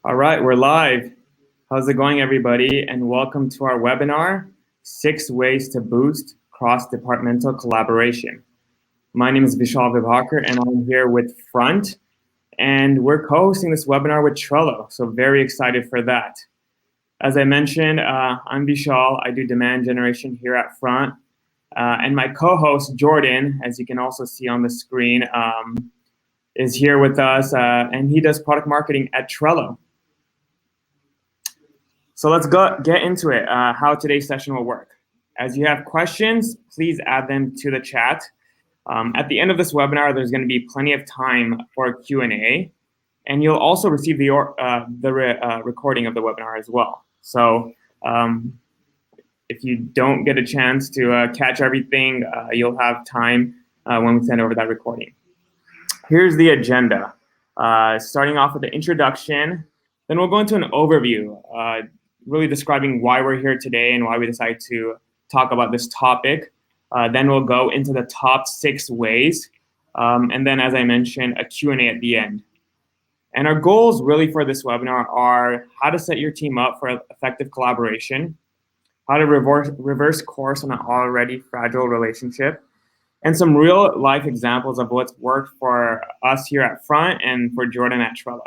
All right, we're live. How's it going, everybody? And welcome to our webinar, 6 Ways to Boost Cross-Departmental Collaboration. My name is Vishal Vibhaker, and I'm here with Front, and we're co-hosting this webinar with Trello, so very excited for that. As I mentioned, I'm Vishal. I do demand generation here at Front, and my co-host, Jordan, as you can also see on the screen, is here with us, and he does product marketing at Trello. So let's get into it, how today's session will work. As you have questions, please add them to the chat. At the end of this webinar, there's going to be plenty of time for Q&A, and you'll also receive the recording of the webinar as well. So if you don't get a chance to catch everything, you'll have time when we send over that recording. Here's the agenda. Starting off with the introduction, then we'll go into an overview, really describing why we're here today and why we decided to talk about this topic. Then we'll go into the top 6 ways. And then, as I mentioned, a Q&A at the end. And our goals really for this webinar are how to set your team up for effective collaboration, how to reverse course on an already fragile relationship, and some real life examples of what's worked for us here at Front and for Jordan at Trello.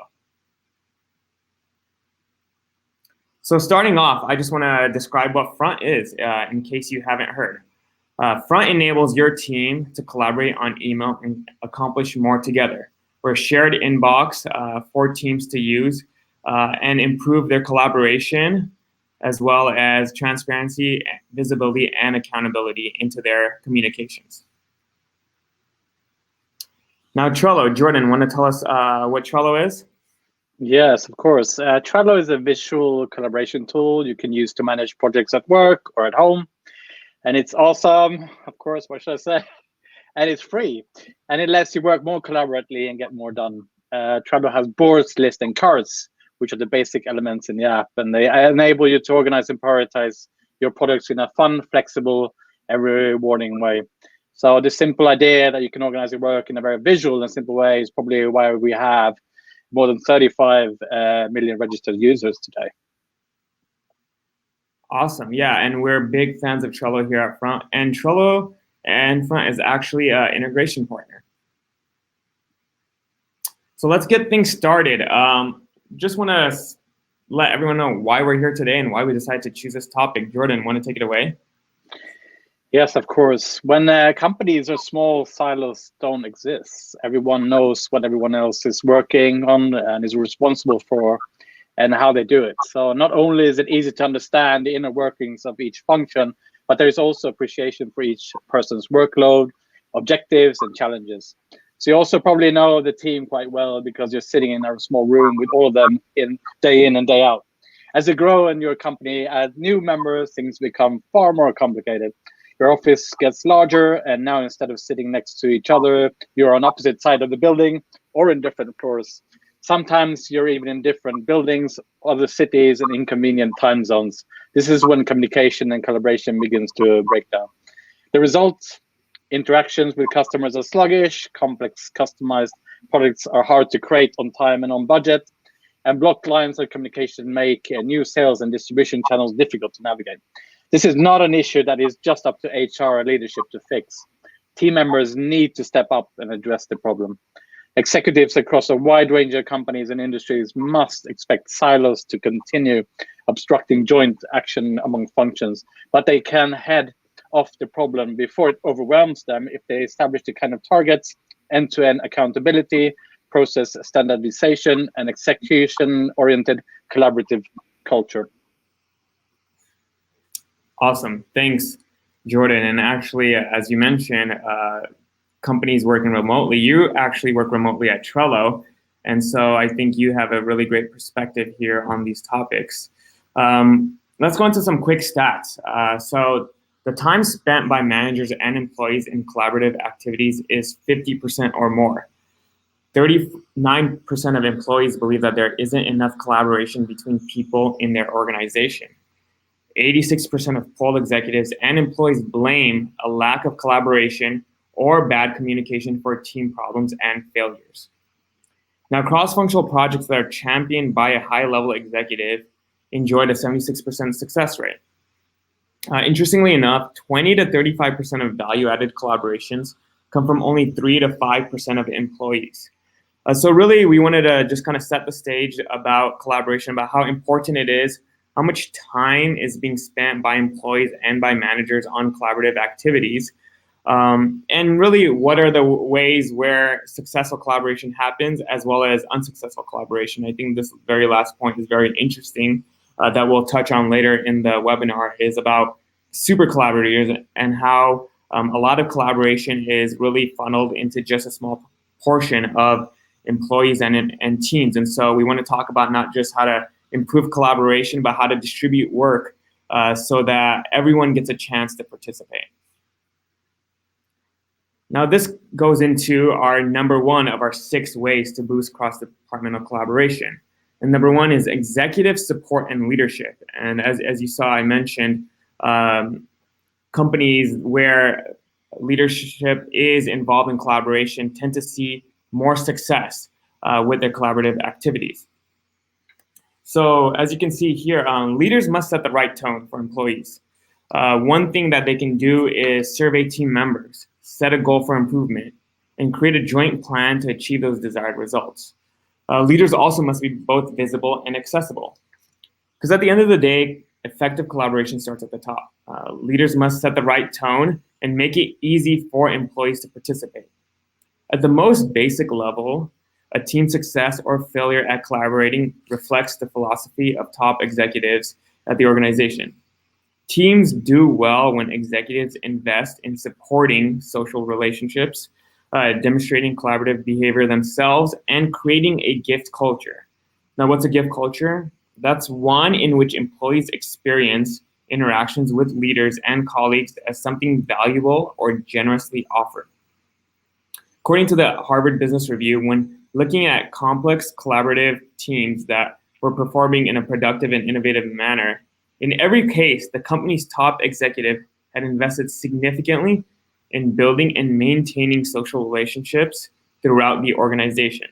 So starting off, I just want to describe what Front is in case you haven't heard. Front enables your team to collaborate on email and accomplish more together. We're a shared inbox for teams to use and improve their collaboration, as well as transparency, visibility, and accountability into their communications. Now, Trello, Jordan, want to tell us what Trello is? Yes, of course. Trello is a visual collaboration tool you can use to manage projects at work or at home. And it's awesome, of course, what should I say? And it's free. And it lets you work more collaboratively and get more done. Trello has boards, lists, and cards, which are the basic elements in the app. And they enable you to organize and prioritize your projects in a fun, flexible, and rewarding way. So the simple idea that you can organize your work in a very visual and simple way is probably why we have more than 35 million registered users today. Awesome, yeah, and we're big fans of Trello here at Front, and Trello and Front is actually an integration partner. So let's get things started. Just want to let everyone know why we're here today and why we decided to choose this topic. Jordan, want to take it away? Yes, of course. When companies or small silos don't exist, everyone knows what everyone else is working on and is responsible for and how they do it. So not only is it easy to understand the inner workings of each function, but there is also appreciation for each person's workload, objectives, and challenges. So you also probably know the team quite well because you're sitting in a small room with all of them in and day out. As you grow in your company, add new members, things become far more complicated. Your office gets larger, and now instead of sitting next to each other, you're on opposite side of the building or in different floors. Sometimes you're even in different buildings, other cities, and inconvenient time zones. This is when communication and collaboration begins to break down. The result, interactions with customers are sluggish, complex customized products are hard to create on time and on budget, and blocked lines of communication make new sales and distribution channels difficult to navigate. This is not an issue that is just up to HR leadership to fix. Team members need to step up and address the problem. Executives across a wide range of companies and industries must expect silos to continue obstructing joint action among functions, but they can head off the problem before it overwhelms them if they establish the kind of targets, end-to-end accountability, process standardization, and execution-oriented collaborative culture. Awesome, thanks, Jordan. And actually, as you mentioned, companies working remotely, you actually work remotely at Trello. And so I think you have a really great perspective here on these topics. Let's go into some quick stats. So the time spent by managers and employees in collaborative activities is 50% or more. 39% of employees believe that there isn't enough collaboration between people in their organization. 86% of polled executives and employees blame a lack of collaboration or bad communication for team problems and failures. Now, cross-functional projects that are championed by a high-level executive enjoyed a 76% success rate. Interestingly enough, 20 to 35% of value-added collaborations come from only 3 to 5% of employees. So really, we wanted to just kind of set the stage about collaboration, about how important it is, how much time is being spent by employees and by managers on collaborative activities, and really what are the ways where successful collaboration happens as well as unsuccessful collaboration. I think this very last point is very interesting that we'll touch on later in the webinar, is about super collaborators and how a lot of collaboration is really funneled into just a small portion of employees and teams. And so we want to talk about not just how to improve collaboration, but how to distribute work so that everyone gets a chance to participate. Now, this goes into our number one of our 6 ways to boost cross-departmental collaboration. And number 1 is executive support and leadership. And as you saw, I mentioned companies where leadership is involved in collaboration tend to see more success with their collaborative activities. So as you can see here, leaders must set the right tone for employees. One thing that they can do is survey team members, set a goal for improvement, and create a joint plan to achieve those desired results. Leaders also must be both visible and accessible. Because at the end of the day, effective collaboration starts at the top. Leaders must set the right tone and make it easy for employees to participate. At the most basic level, a team's success or failure at collaborating reflects the philosophy of top executives at the organization. Teams do well when executives invest in supporting social relationships, demonstrating collaborative behavior themselves, and creating a gift culture. Now, what's a gift culture? That's one in which employees experience interactions with leaders and colleagues as something valuable or generously offered. According to the Harvard Business Review, when looking at complex collaborative teams that were performing in a productive and innovative manner, in every case, the company's top executive had invested significantly in building and maintaining social relationships throughout the organization.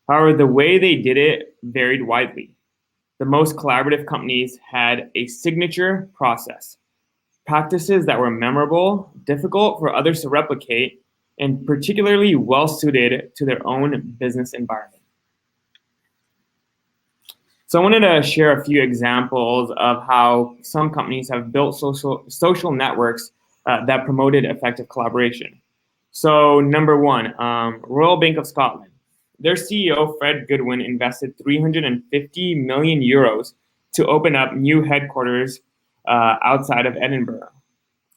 However, the way they did it varied widely. The most collaborative companies had a signature process, practices that were memorable, difficult for others to replicate, and particularly well-suited to their own business environment. So I wanted to share a few examples of how some companies have built social networks that promoted effective collaboration. So number 1, Royal Bank of Scotland. Their CEO, Fred Goodwin, invested 350 million euros to open up new headquarters outside of Edinburgh.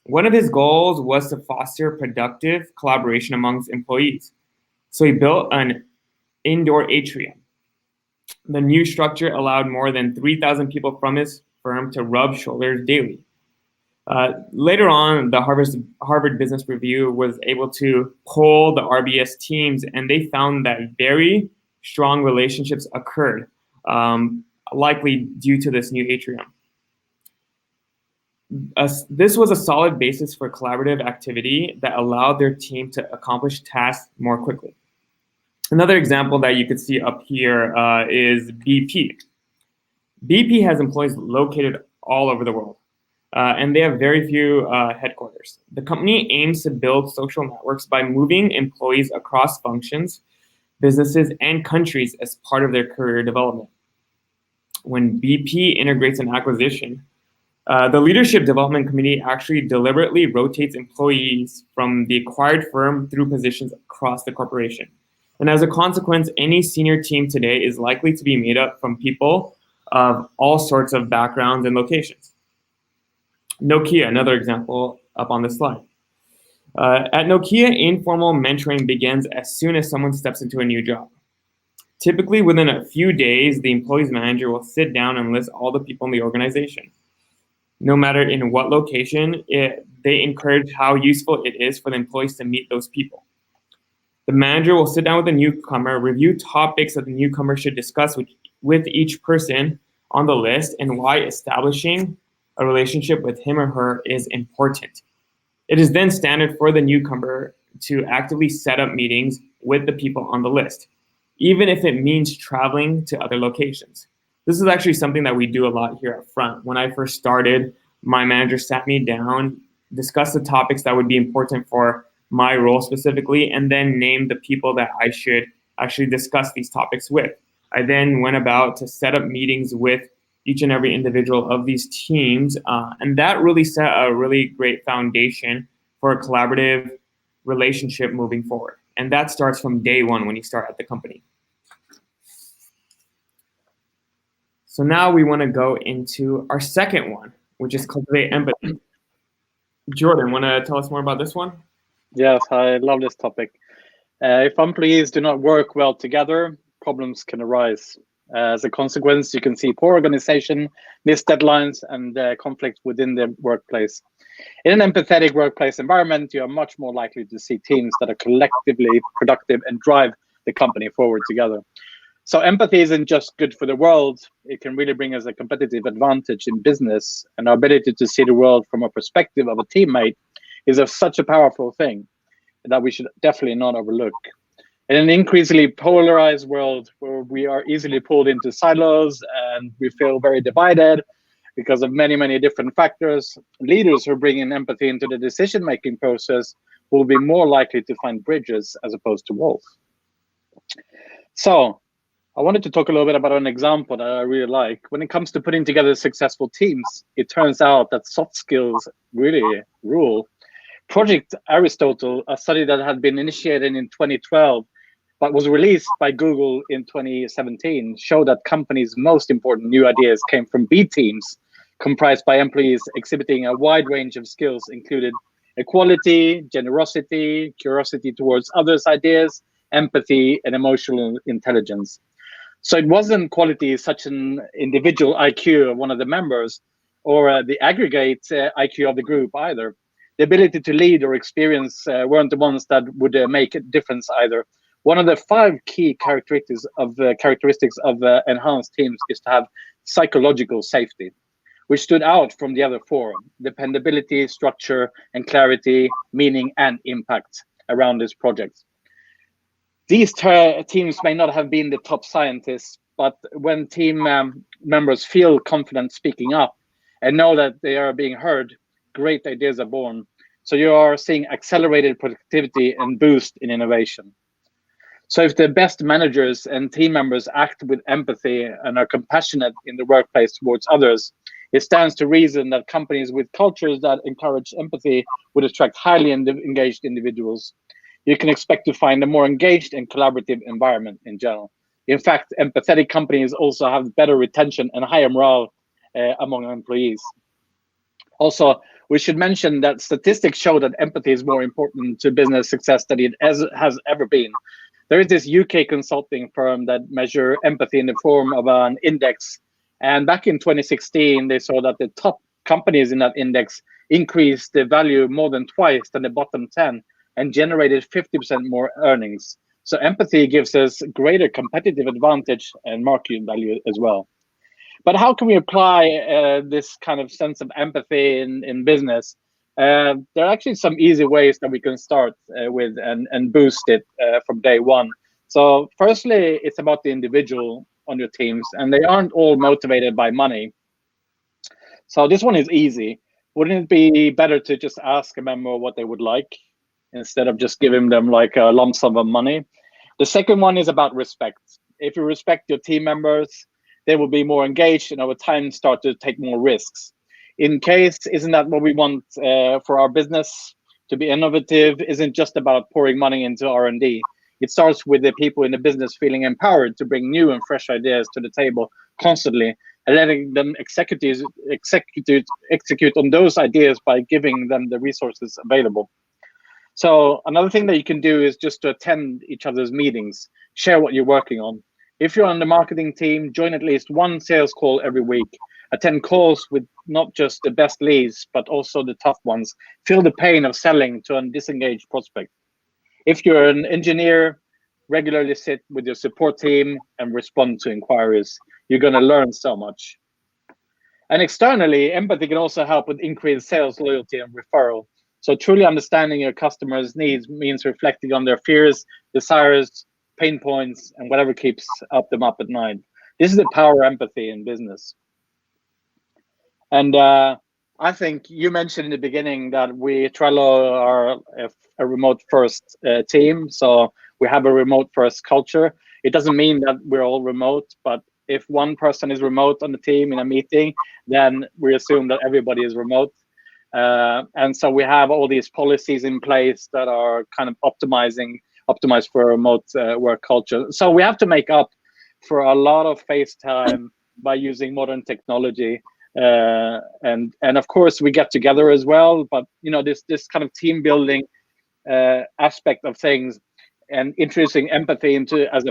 One of his goals was to foster productive collaboration amongst employees. So he built an indoor atrium. The new structure allowed more than 3,000 people from his firm to rub shoulders daily. Later on, the Harvard Business Review was able to poll the RBS teams, and they found that very strong relationships occurred, likely due to this new atrium. This was a solid basis for collaborative activity that allowed their team to accomplish tasks more quickly. Another example that you could see up here is BP. BP has employees located all over the world, and they have very few headquarters. The company aims to build social networks by moving employees across functions, businesses, and countries as part of their career development. When BP integrates an acquisition, the Leadership Development Committee actually deliberately rotates employees from the acquired firm through positions across the corporation. And as a consequence, any senior team today is likely to be made up from people of all sorts of backgrounds and locations. Nokia, another example up on this slide. At Nokia, informal mentoring begins as soon as someone steps into a new job. Typically, within a few days, the employee's manager will sit down and list all the people in the organization. No matter in what location, they encourage how useful it is for the employees to meet those people. The manager will sit down with the newcomer, review topics that the newcomer should discuss with each person on the list, and why establishing a relationship with him or her is important. It is then standard for the newcomer to actively set up meetings with the people on the list. even if it means traveling to other locations. This is actually something that we do a lot here at Front. When I first started, my manager sat me down, discussed the topics that would be important for my role specifically, and then named the people that I should actually discuss these topics with. I then went about to set up meetings with each and every individual of these teams, and that really set a really great foundation for a collaborative relationship moving forward. And that starts from day one when you start at the company. So now we want to go into our second one, which is cultivate empathy. Jordan, want to tell us more about this one? Yes, I love this topic. If employees do not work well together, problems can arise. As a consequence, you can see poor organization, missed deadlines, and conflict within the workplace. In an empathetic workplace environment, you are much more likely to see teams that are collectively productive and drive the company forward together. So empathy isn't just good for the world, it can really bring us a competitive advantage in business, and our ability to see the world from a perspective of a teammate is such a powerful thing that we should definitely not overlook. In an increasingly polarized world where we are easily pulled into silos and we feel very divided because of many, many different factors, leaders who bring in empathy into the decision-making process will be more likely to find bridges as opposed to walls. So I wanted to talk a little bit about an example that I really like. When it comes to putting together successful teams, it turns out that soft skills really rule. Project Aristotle, a study that had been initiated in 2012, but was released by Google in 2017, showed that companies' most important new ideas came from B teams, comprised by employees exhibiting a wide range of skills, included equality, generosity, curiosity towards others' ideas, empathy, and emotional intelligence. So it wasn't qualities such an individual IQ of one of the members or the aggregate IQ of the group either. The ability to lead or experience weren't the ones that would make a difference either. One of the 5 key characteristics of enhanced teams is to have psychological safety, which stood out from the other 4: dependability, structure, and clarity, meaning, and impact around this project. These teams may not have been the top scientists, but when team members feel confident speaking up and know that they are being heard, great ideas are born. So you are seeing accelerated productivity and boost in innovation. So if the best managers and team members act with empathy and are compassionate in the workplace towards others, it stands to reason that companies with cultures that encourage empathy would attract highly engaged individuals. You can expect to find a more engaged and collaborative environment in general. In fact, empathetic companies also have better retention and higher morale among employees. Also, we should mention that statistics show that empathy is more important to business success than it has ever been. There is this UK consulting firm that measure empathy in the form of an index. And back in 2016, they saw that the top companies in that index increased the value more than twice than the bottom 10 and generated 50% more earnings. So empathy gives us greater competitive advantage and market value as well. But how can we apply this kind of sense of empathy in business? There are actually some easy ways that we can start with and boost it from day one. So firstly, it's about the individual on your teams, and they aren't all motivated by money. So this one is easy. Wouldn't it be better to just ask a member what they would like instead of just giving them like a lump sum of money? The second one is about respect. If you respect your team members, they will be more engaged and over time start to take more risks. In case, isn't that what we want for our business? To be innovative isn't just about pouring money into R&D. It starts with the people in the business feeling empowered to bring new and fresh ideas to the table constantly and letting them execute on those ideas by giving them the resources available. So another thing that you can do is just to attend each other's meetings, share what you're working on. If you're on the marketing team, join at least one sales call every week. Attend calls with not just the best leads, but also the tough ones. Feel the pain of selling to a disengaged prospect. If you're an engineer, regularly sit with your support team and respond to inquiries. You're going to learn so much. And externally, empathy can also help with increased sales, loyalty, and referral. So truly understanding your customers' needs means reflecting on their fears, desires, pain points, and whatever keeps them up at night. This is the power of empathy in business. And I think you mentioned in the beginning that Trello are a remote first team. So we have a remote first culture. It doesn't mean that we're all remote, but if one person is remote on the team in a meeting, then we assume that everybody is remote. And so we have all these policies in place that are kind of optimized for a remote work culture. So we have to make up for a lot of face time by using modern technology. And of course we get together as well, but this kind of team building aspect of things and introducing empathy into as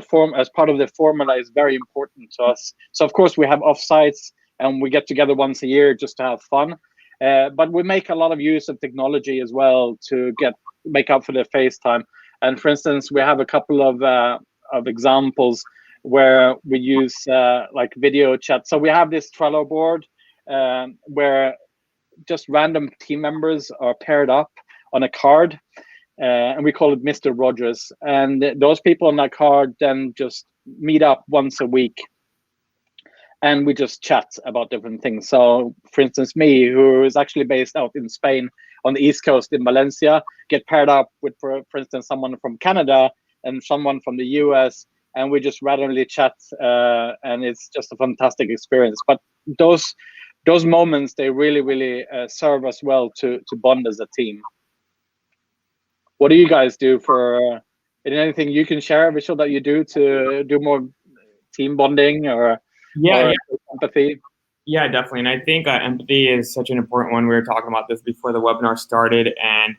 part of the formula is very important to us. So of course we have offsites and we get together once a year just to have fun, but we make a lot of use of technology as well to make up for the face time. And for instance, we have a couple of examples where we use like video chat. So we have this Trello board where just random team members are paired up on a card, and we call it Mr. Rogers. And those people on that card then just meet up once a week, and we just chat about different things. So, for instance, me, who is actually based out in Spain on the East Coast in Valencia, get paired up with, for instance, someone from Canada and someone from the US, and we just randomly chat, and it's just a fantastic experience. But those moments, they really serve us well to bond as a team. What do you guys do for anything you can share, Vishal, that you do to do more team bonding or empathy? Yeah, definitely. And I think empathy is such an important one. We were talking about this before the webinar started, and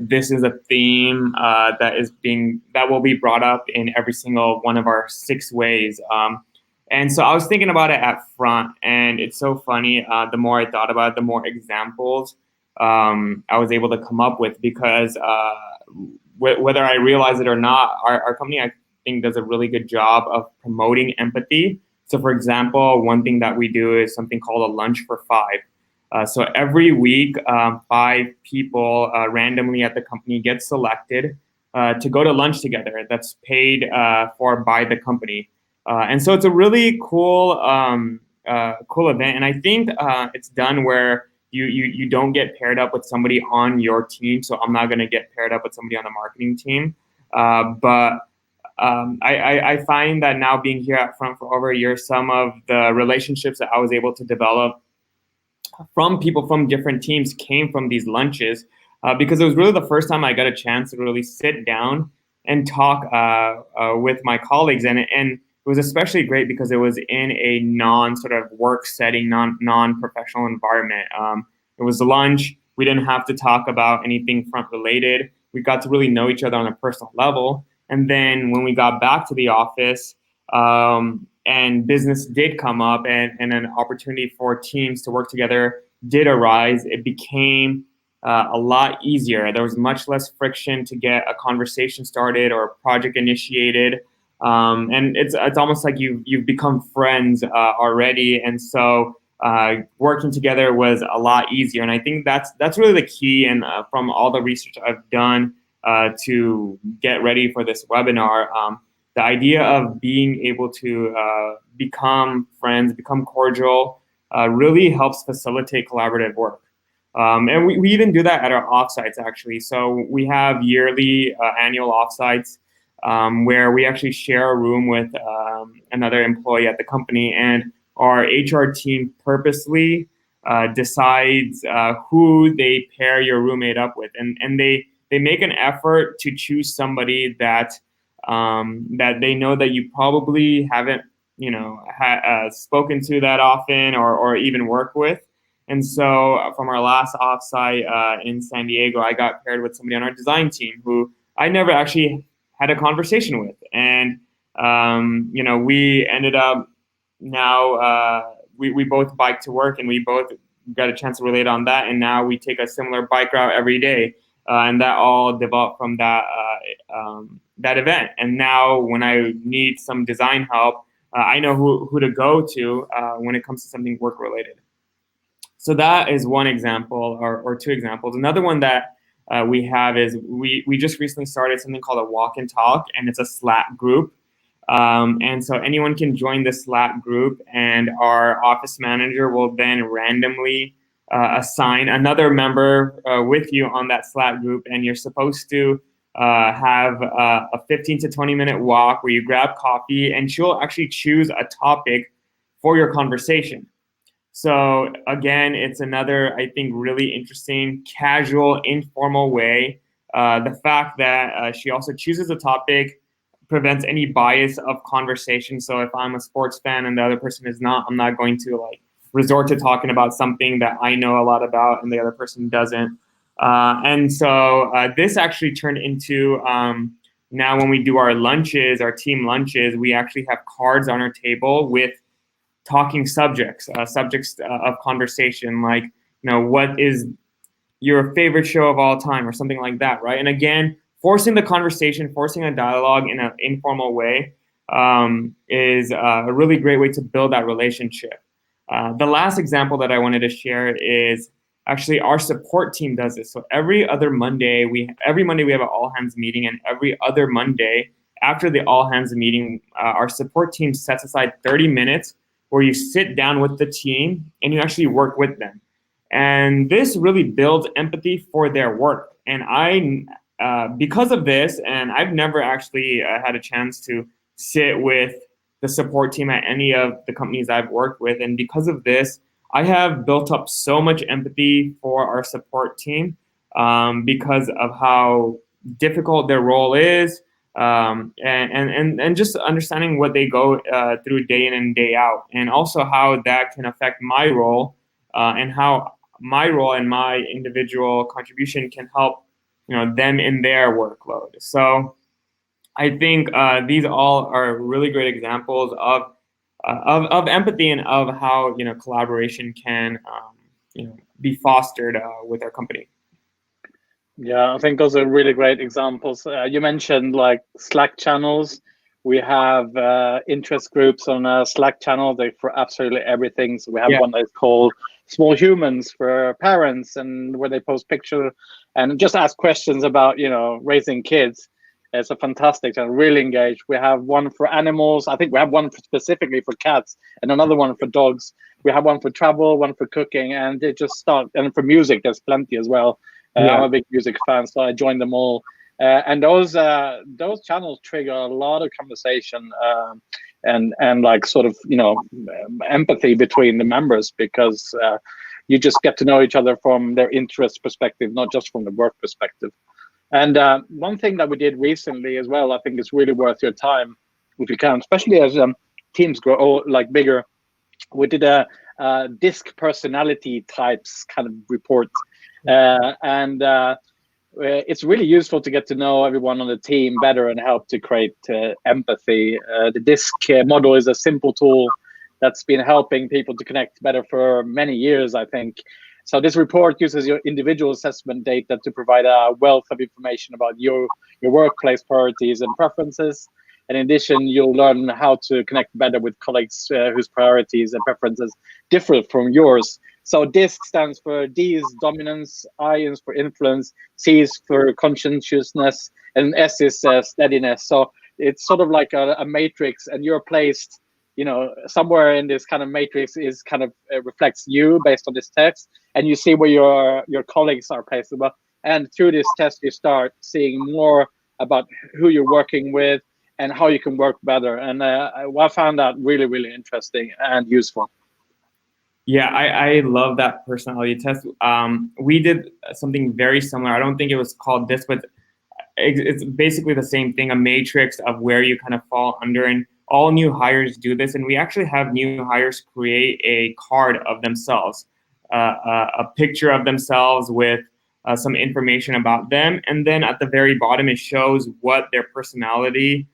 this is a theme that will be brought up in every single one of our 6 ways. And so I was thinking about it at front, and it's so funny. The more I thought about it, the more examples I was able to come up with, because whether I realize it or not, our company, I think, does a really good job of promoting empathy. So, for example, one thing that we do is something called a lunch for 5. So every week, 5 people randomly at the company get selected to go to lunch together. That's paid for by the company. And so it's a really cool event. And I think it's done where you don't get paired up with somebody on your team. So I'm not going to get paired up with somebody on the marketing team. But I find that now, being here at Front for over a year, some of the relationships that I was able to develop from people from different teams came from these lunches, because it was really the first time I got a chance to really sit down and talk with my colleagues. And it was especially great because it was in a non-sort of work setting, non-professional environment. It was lunch. We didn't have to talk about anything front related. We got to really know each other on a personal level. And then when we got back to the office, and business did come up, and an opportunity for teams to work together did arise, it became a lot easier. There was much less friction to get a conversation started or a project initiated. And it's almost like you've become friends already. And so working together was a lot easier. And I think that's really the key. And from all the research I've done to get ready for this webinar, the idea of being able to become friends, become cordial, really helps facilitate collaborative work. And we even do that at our offsites, actually. So we have yearly annual offsites where we actually share a room with another employee at the company, and our HR team purposely decides who they pair your roommate up with, and they make an effort to choose somebody that they know that you probably haven't spoken to that often or even work with. And so from our last offsite in San Diego, I got paired with somebody on our design team who I never actually had a conversation with. And, we ended up now, we both bike to work, and we both got a chance to relate on that. And now we take a similar bike route every day. And that all developed from that event. And now when I need some design help, I know who to go to when it comes to something work related. So that is one example, or 2 examples. Another one that we have is we just recently started something called a walk and talk, and it's a Slack group. And so anyone can join the Slack group, and our office manager will then randomly assign another member with you on that Slack group, and you're supposed to have a 15 to 20-minute walk where you grab coffee, and she'll actually choose a topic for your conversation. So again, it's another, I think, really interesting, casual, informal way. The fact that she also chooses a topic prevents any bias of conversation. So if I'm a sports fan and the other person is not, I'm not going to like resort to talking about something that I know a lot about and the other person doesn't. And so this actually turned into now when we do our lunches, our team lunches, we actually have cards on our table with talking subjects of conversation, like, what is your favorite show of all time or something like that, right? And again, forcing the conversation, forcing a dialogue in an informal way is a really great way to build that relationship. The last example that I wanted to share is actually our support team does this. So every Monday we have an all hands meeting, and every other Monday after the all hands meeting, our support team sets aside 30 minutes where you sit down with the team and you actually work with them. And this really builds empathy for their work. And because of this, and I've never actually had a chance to sit with the support team at any of the companies I've worked with. And because of this, I have built up so much empathy for our support team because of how difficult their role is, and just understanding what they go through day in and day out, and also how that can affect my role and how my role and my individual contribution can help them in their workload. So I think these all are really great examples of empathy and of how collaboration can be fostered with our company. Yeah, I think those are really great examples. You mentioned like Slack channels. We have interest groups on a Slack channel for absolutely everything. So we have one that's called Small Humans for parents, and where they post pictures and just ask questions about raising kids. It's a fantastic and really engaged. We have one for animals. I think we have one specifically for cats, and another one for dogs. We have one for travel, one for cooking, and they just start. And for music, there's plenty as well. I'm a big music fan, so I joined them all. And those channels trigger a lot of conversation and like sort of empathy between the members, because you just get to know each other from their interest perspective, not just from the work perspective. And one thing that we did recently as well, I think is really worth your time if you can, especially as teams grow like bigger. We did a DISC personality types kind of report. And it's really useful to get to know everyone on the team better and help to create empathy. The DISC model is a simple tool that's been helping people to connect better for many years, I think. So this report uses your individual assessment data to provide a wealth of information about your workplace priorities and preferences. And in addition, you'll learn how to connect better with colleagues whose priorities and preferences differ from yours. So DISC stands for D is dominance, I is for influence, C is for conscientiousness, and S is steadiness. So it's sort of like a matrix, and you're placed, somewhere in this kind of matrix is kind of reflects you based on this text, and you see where your colleagues are placed. And through this test, you start seeing more about who you're working with and how you can work better. And I found that really, really interesting and useful. Yeah, I love that personality test. We did something very similar. I don't think it was called this, but it's basically the same thing, a matrix of where you kind of fall under. And all new hires do this. And we actually have new hires create a card of themselves, a picture of themselves with some information about them. And then at the very bottom, it shows what their personality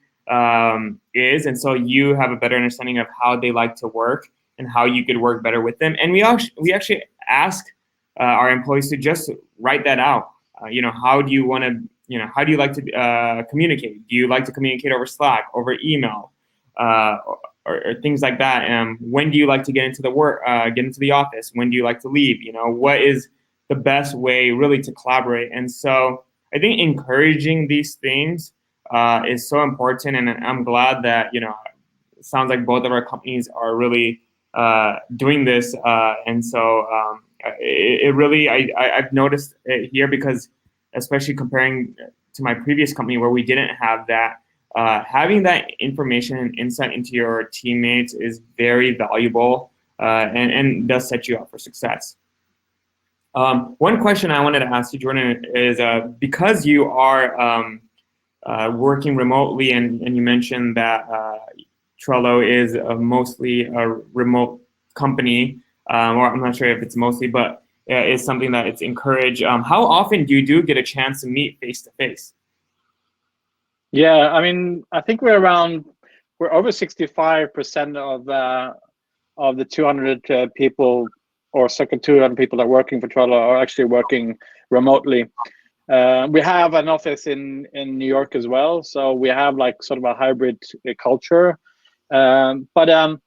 is. And so you have a better understanding of how they like to work and how you could work better with them. And we actually ask our employees to just write that out. How do you want to, how do you like to communicate? Do you like to communicate over Slack, over email, or things like that? When do you like to get into the office? When do you like to leave? What is the best way really to collaborate. And so I think encouraging these things is so important, and I'm glad that it sounds like both of our companies are really doing this, and so it really I've noticed it here, because especially comparing to my previous company where we didn't have that, having that information and insight into your teammates is very valuable, and does set you up for success. One question I wanted to ask you, Jordan, is because you are working remotely, and you mentioned that Trello is mostly a remote company, or I'm not sure if it's mostly, but it's something that it's encouraged. How often do you get a chance to meet face to face? Yeah, I mean, I think we're over 65% of the 200 people, or circa 200 people that are working for Trello, are actually working remotely. We have an office in New York as well, so we have like sort of a hybrid culture. But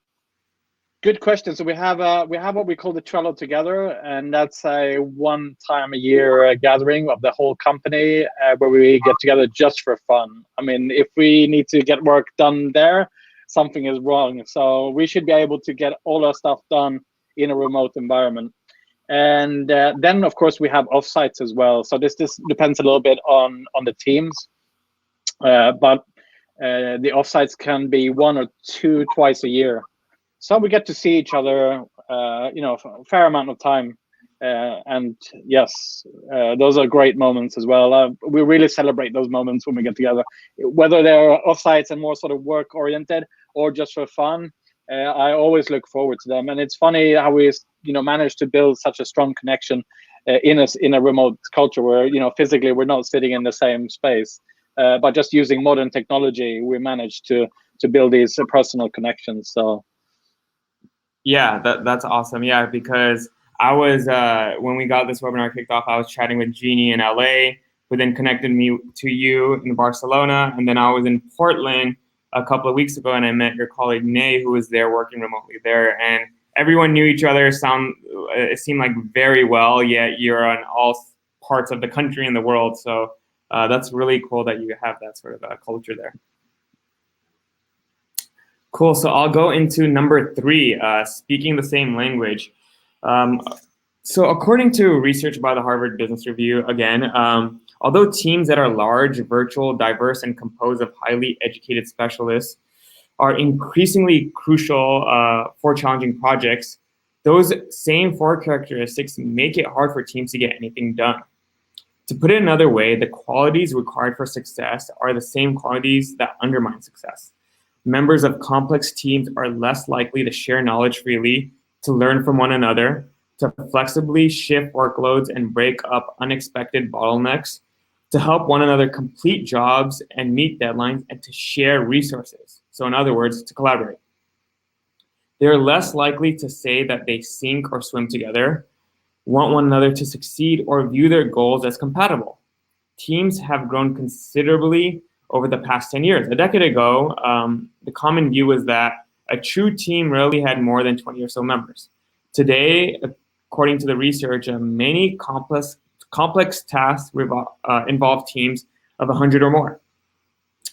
good question. So we have what we call the Trello Together, and that's a one time a year gathering of the whole company, where we get together just for fun. I mean, if we need to get work done there, something is wrong. So we should be able to get all our stuff done in a remote environment. And then, of course, we have offsites as well. So this depends a little bit on the teams, but the offsites can be 1 or 2 twice a year. So we get to see each other, a fair amount of time. And yes, those are great moments as well. We really celebrate those moments when we get together, whether they're offsites and more sort of work oriented or just for fun. I always look forward to them. And it's funny how we, managed to build such a strong connection in a remote culture where, physically we're not sitting in the same space, but just using modern technology, we managed to build these personal connections. So. Yeah, that's awesome. Yeah, because I was when we got this webinar kicked off, I was chatting with Jeannie in LA, who then connected me to you in Barcelona, and then I was in Portland a couple of weeks ago, and I met your colleague Nay, who was there working remotely there, and everyone knew each other. It seemed like very well. Yet you're on all parts of the country and the world, so that's really cool that you have that sort of culture there. Cool. So I'll go into number 3, speaking the same language. So according to research by the Harvard Business Review, again, although teams that are large, virtual, diverse, and composed of highly educated specialists are increasingly crucial for challenging projects, those same 4 characteristics make it hard for teams to get anything done. To put it another way, the qualities required for success are the same qualities that undermine success. Members of complex teams are less likely to share knowledge freely, to learn from one another, to flexibly shift workloads and break up unexpected bottlenecks, to help one another complete jobs and meet deadlines, and to share resources. So in other words, to collaborate. They're less likely to say that they sink or swim together, want one another to succeed, or view their goals as compatible. Teams have grown considerably over the past 10 years. A decade ago, the common view was that a true team rarely had more than 20 or so members. Today, according to the research, many complex tasks involve teams of 100 or more.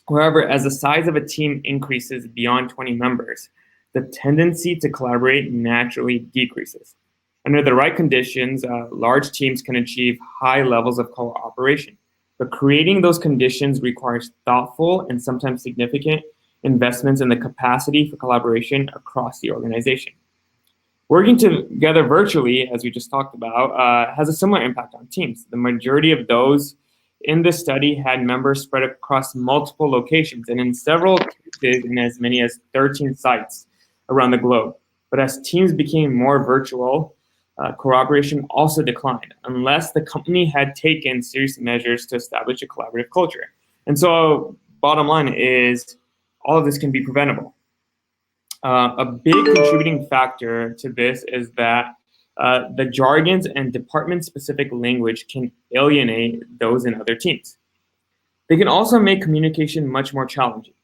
However, as the size of a team increases beyond 20 members, the tendency to collaborate naturally decreases. Under the right conditions, large teams can achieve high levels of cooperation. But creating those conditions requires thoughtful and sometimes significant investments in the capacity for collaboration across the organization. Working together virtually, as we just talked about, has a similar impact on teams. The majority of those in this study had members spread across multiple locations, and in several cases, in as many as 13 sites around the globe. But as teams became more virtual, cooperation also declined unless the company had taken serious measures to establish a collaborative culture. And so bottom line is all of this can be preventable. A big contributing factor to this is that the jargons and department-specific language can alienate those in other teams. They can also make communication much more challenging.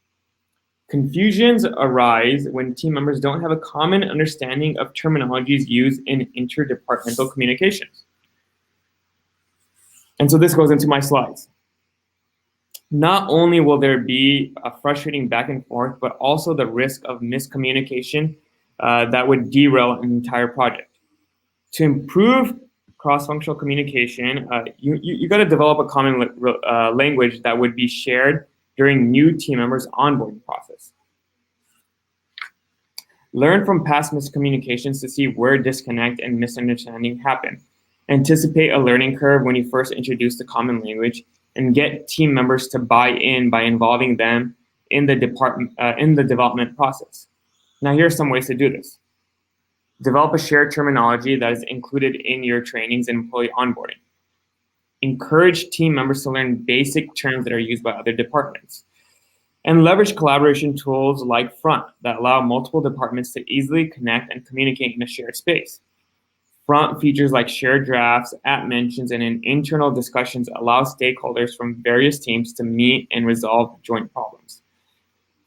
Confusions arise when team members don't have a common understanding of terminologies used in interdepartmental communications. And so this goes into my slides. Not only will there be a frustrating back and forth, but also the risk of miscommunication that would derail an entire project. To improve cross-functional communication, you got to develop a common language that would be shared during new team members' onboarding process. Learn from past miscommunications to see where disconnect and misunderstanding happen. Anticipate a learning curve when you first introduce the common language, and get team members to buy in by involving them in the development process. Now, here are some ways to do this. Develop a shared terminology that is included in your trainings and employee onboarding. Encourage team members to learn basic terms that are used by other departments. And leverage collaboration tools like Front that allow multiple departments to easily connect and communicate in a shared space. Front features like shared drafts, app mentions, and internal discussions allow stakeholders from various teams to meet and resolve joint problems.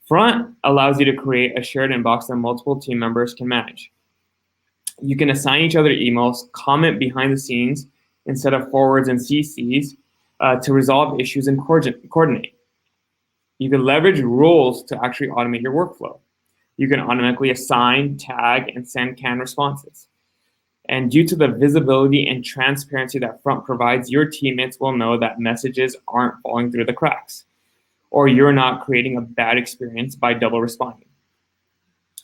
Front allows you to create a shared inbox that multiple team members can manage. You can assign each other emails, comment behind the scenes instead of forwards and CCs to resolve issues and coordinate. You can leverage rules to actually automate your workflow. You can automatically assign, tag, and send canned responses. And due to the visibility and transparency that Front provides, your teammates will know that messages aren't falling through the cracks, or you're not creating a bad experience by double responding.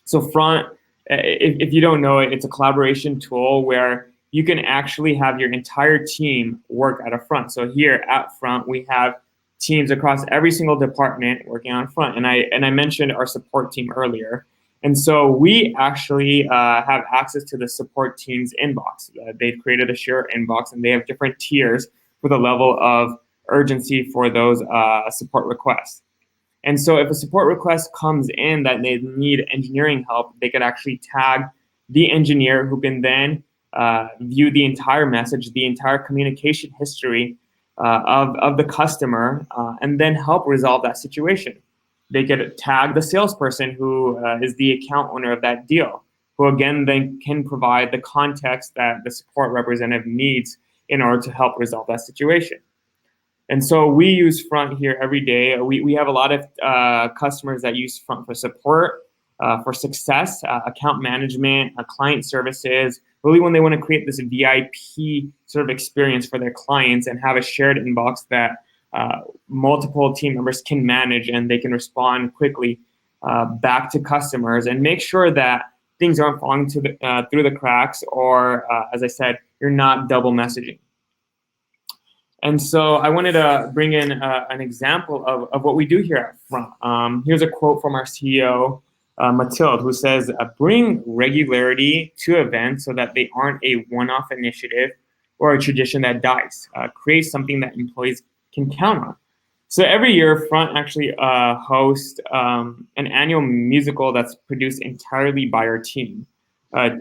So Front, if you don't know it, it's a collaboration tool where you can actually have your entire team work at a Front. So here at Front, we have teams across every single department working on Front. And I mentioned our support team earlier. And so we actually have access to the support team's inbox. They've created a shared inbox, and they have different tiers for the level of urgency for those support requests. And so if a support request comes in that they need engineering help, they could actually tag the engineer, who can then view the entire message, the entire communication history of the customer, and then help resolve that situation. They could tag the salesperson, who is the account owner of that deal, who again then can provide the context that the support representative needs in order to help resolve that situation. And so we use Front here every day. We have a lot of customers that use Front for support, for success, account management, client services, really when they want to create this VIP sort of experience for their clients and have a shared inbox that multiple team members can manage, and they can respond quickly back to customers and make sure that things aren't falling through the cracks, or as I said, you're not double messaging. And so I wanted to bring in an example of what we do here at Front. Here's a quote from our CEO, Mathilde, who says, bring regularity to events so that they aren't a one-off initiative or a tradition that dies. Create something that employees can count on. So every year, Front actually hosts an annual musical that's produced entirely by our team.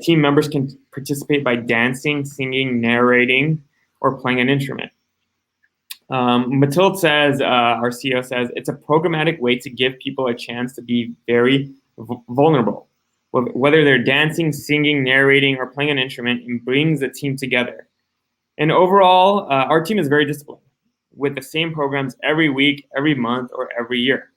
Team members can participate by dancing, singing, narrating, or playing an instrument. Mathilde says, our CEO says, it's a programmatic way to give people a chance to be very vulnerable. Whether they're dancing, singing, narrating, or playing an instrument, it brings the team together. And overall, our team is very disciplined, with the same programs every week, every month, or every year.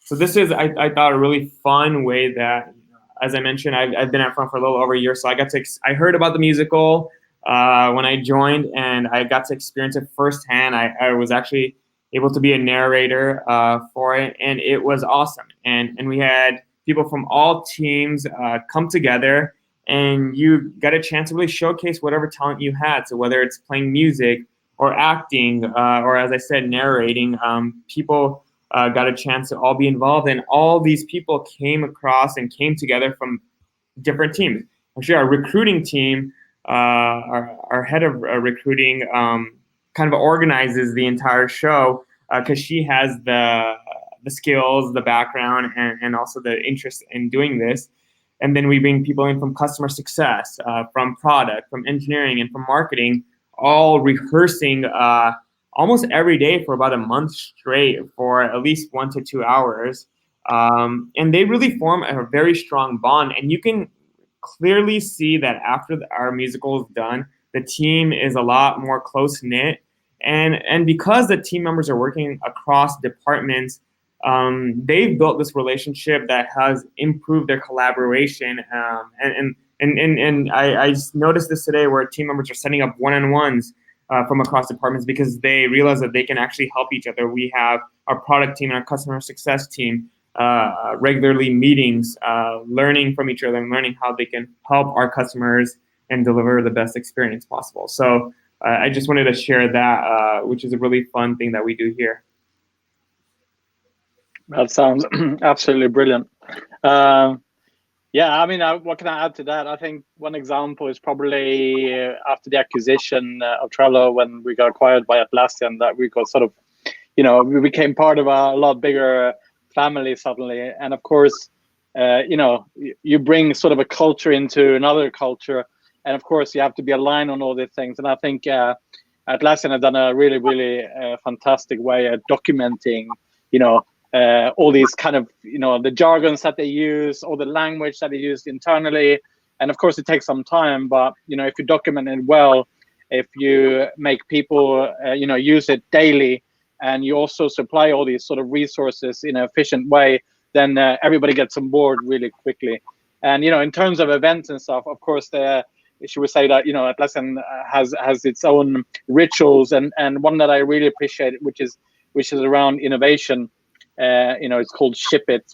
So this is, I thought, a really fun way that, as I mentioned, I've been at Front for a little over a year, so I heard about the musical when I joined, and I got to experience it firsthand. I was actually able to be a narrator for it, and it was awesome. And we had people from all teams come together, and you got a chance to really showcase whatever talent you had. So whether it's playing music or acting, or as I said, narrating, people got a chance to all be involved, and all these people came across and came together from different teams. Actually, our recruiting team, our head of recruiting, kind of organizes the entire show because she has the skills, the background, and also the interest in doing this. And then we bring people in from customer success, from product, from engineering, and from marketing, all rehearsing almost every day for about a month straight for at least 1 to 2 hours. And they really form a very strong bond. And you can clearly see that after our musical is done, the team is a lot more close-knit, And because the team members are working across departments, they've built this relationship that has improved their collaboration. And I noticed this today where team members are setting up one-on-ones from across departments because they realize that they can actually help each other. We have our product team and our customer success team regularly meetings, learning from each other and learning how they can help our customers and deliver the best experience possible. So I just wanted to share that, which is a really fun thing that we do here. That sounds absolutely brilliant. Yeah, I mean, what can I add to that? I think one example is probably after the acquisition of Trello, when we got acquired by Atlassian, that we got sort of, we became part of a lot bigger family suddenly. And of course, you bring sort of a culture into another culture. And of course, you have to be aligned on all these things. And I think Atlassian has done a really, really fantastic way at documenting, all these kind of, the jargons that they use, or the language that they use internally. And of course, it takes some time, but, if you document it well, if you make people, use it daily, and you also supply all these sort of resources in an efficient way, then everybody gets on board really quickly. And, in terms of events and stuff, of course, should we say that, Atlassian has its own rituals, and one that I really appreciate, which is around innovation. It's called Ship It,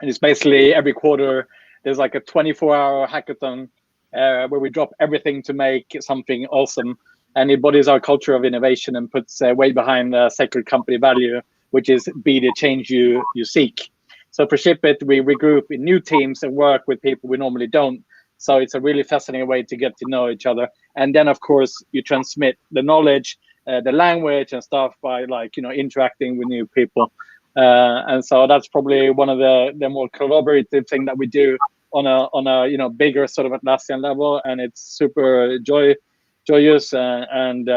and it's basically every quarter there's like a 24-hour hackathon where we drop everything to make something awesome, and it embodies our culture of innovation and puts weight behind the sacred company value, which is be the change you seek. So for Ship It, we regroup in new teams and work with people we normally don't. So it's a really fascinating way to get to know each other. And then, of course, you transmit the knowledge, the language and stuff by interacting with new people. And so that's probably one of the more collaborative thing that we do on a bigger sort of Atlassian level, and it's super joyous and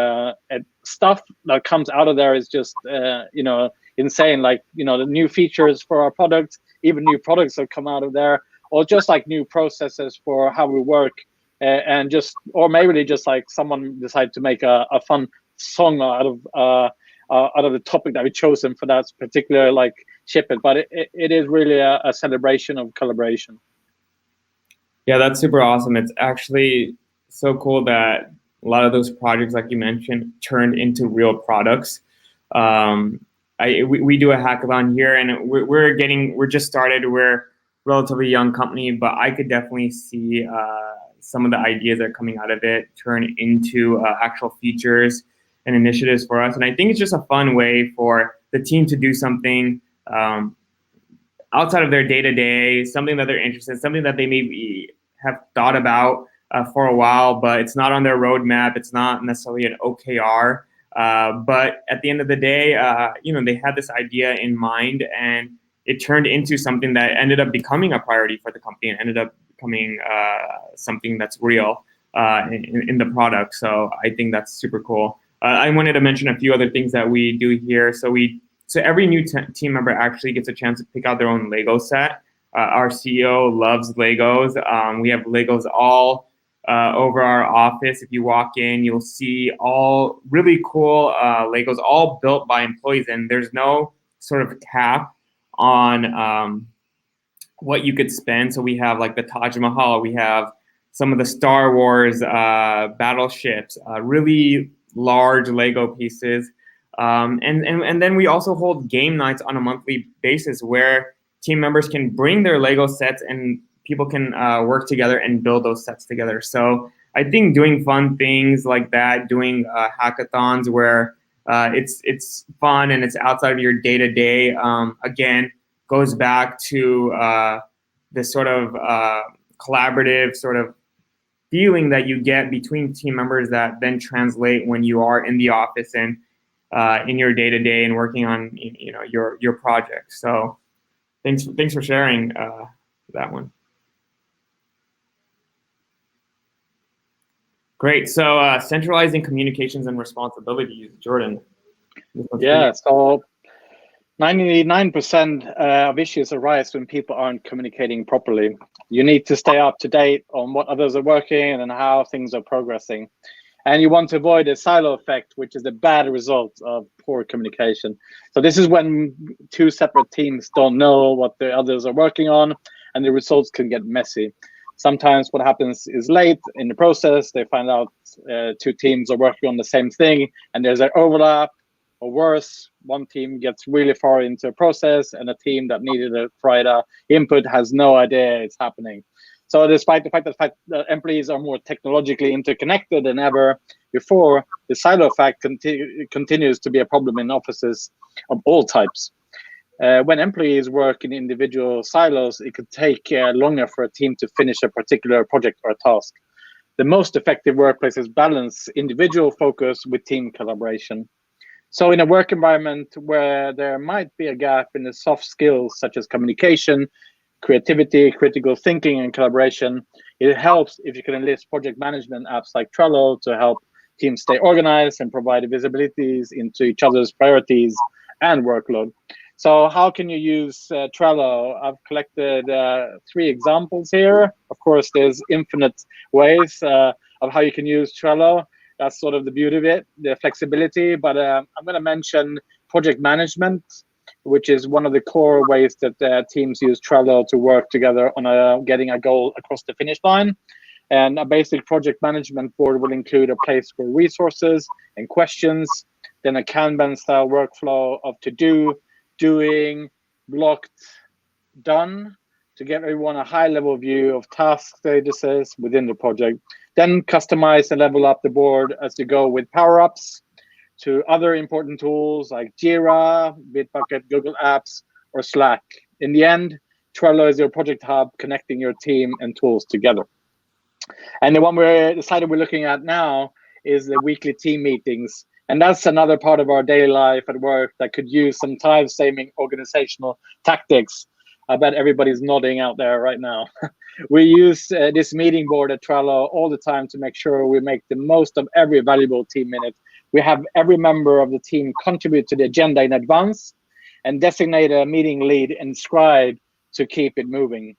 stuff that comes out of there is just insane. Like the new features for our products, even new products that come out of there, or just like new processes for how we work, and or maybe just like someone decide to make a fun song out of the topic that we chosen for that particular Ship It. But it is really a celebration of collaboration. Yeah, that's super awesome. It's actually so cool that a lot of those projects, like you mentioned, turned into real products. We do a hackathon here, and we're just started. We're a relatively young company, but I could definitely see some of the ideas that are coming out of it turn into actual features and initiatives for us. And I think it's just a fun way for the team to do something outside of their day-to-day, something that they're interested in, something that they maybe have thought about for a while, but it's not on their roadmap. It's not necessarily an OKR. But at the end of the day, they had this idea in mind, and it turned into something that ended up becoming a priority for the company and ended up becoming something that's real in the product. So I think that's super cool. I wanted to mention a few other things that we do here. So every new team member actually gets a chance to pick out their own Lego set. Our CEO loves Legos. We have Legos all over our office. If you walk in, you'll see all really cool Legos, all built by employees, and there's no sort of cap on what you could spend. So we have like the Taj Mahal, we have some of the Star Wars battleships, really large Lego pieces. And then we also hold game nights on a monthly basis where team members can bring their Lego sets and people can work together and build those sets together. So I think doing fun things like that, doing hackathons where it's fun and it's outside of your day-to-day, again, goes back to this sort of collaborative sort of feeling that you get between team members that then translate when you are in the office and in your day-to-day and working on your project. So thanks for sharing that one. Great. So centralizing communications and responsibilities, Jordan. Yeah. So 99% of issues arise when people aren't communicating properly. You need to stay up to date on what others are working and how things are progressing. And you want to avoid a silo effect, which is the bad result of poor communication. So this is when two separate teams don't know what the others are working on, and the results can get messy. Sometimes what happens is late in the process, they find out two teams are working on the same thing, and there's an overlap, or worse, one team gets really far into a process, and a team that needed a prior input has no idea it's happening. So despite the fact that employees are more technologically interconnected than ever before, the silo effect continues to be a problem in offices of all types. When employees work in individual silos, it could take longer for a team to finish a particular project or a task. The most effective workplaces balance individual focus with team collaboration. So in a work environment where there might be a gap in the soft skills such as communication, creativity, critical thinking, and collaboration, it helps if you can enlist project management apps like Trello to help teams stay organized and provide visibilities into each other's priorities and workload. So how can you use Trello? I've collected 3 examples here. Of course, there's infinite ways of how you can use Trello. That's sort of the beauty of it, the flexibility. But I'm going to mention project management, which is one of the core ways that teams use Trello to work together on getting a goal across the finish line. And a basic project management board will include a place for resources and questions, then a Kanban-style workflow of to-do, doing, blocked, done, to give everyone a high-level view of task statuses within the project. Then customize and level up the board as you go with power-ups to other important tools like Jira, Bitbucket, Google Apps, or Slack. In the end, Trello is your project hub connecting your team and tools together. And the slide we're looking at now is the weekly team meetings. And that's another part of our daily life at work that could use some time-saving organizational tactics. I bet everybody's nodding out there right now. We use this meeting board at Trello all the time to make sure we make the most of every valuable team minute. We have every member of the team contribute to the agenda in advance and designate a meeting lead and scribe to keep it moving.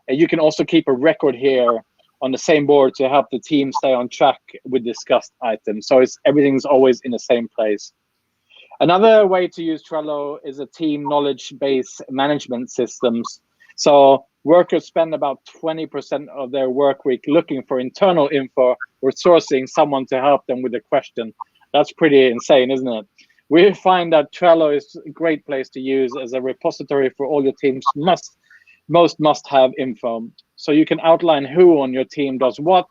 And you can also keep a record here on the same board to help the team stay on track with discussed items. So everything's always in the same place. Another way to use Trello is a team knowledge-based management systems. So workers spend about 20% of their work week looking for internal info or sourcing someone to help them with a question. That's pretty insane, isn't it? We find that Trello is a great place to use as a repository for all your team's most must-have info. So you can outline who on your team does what,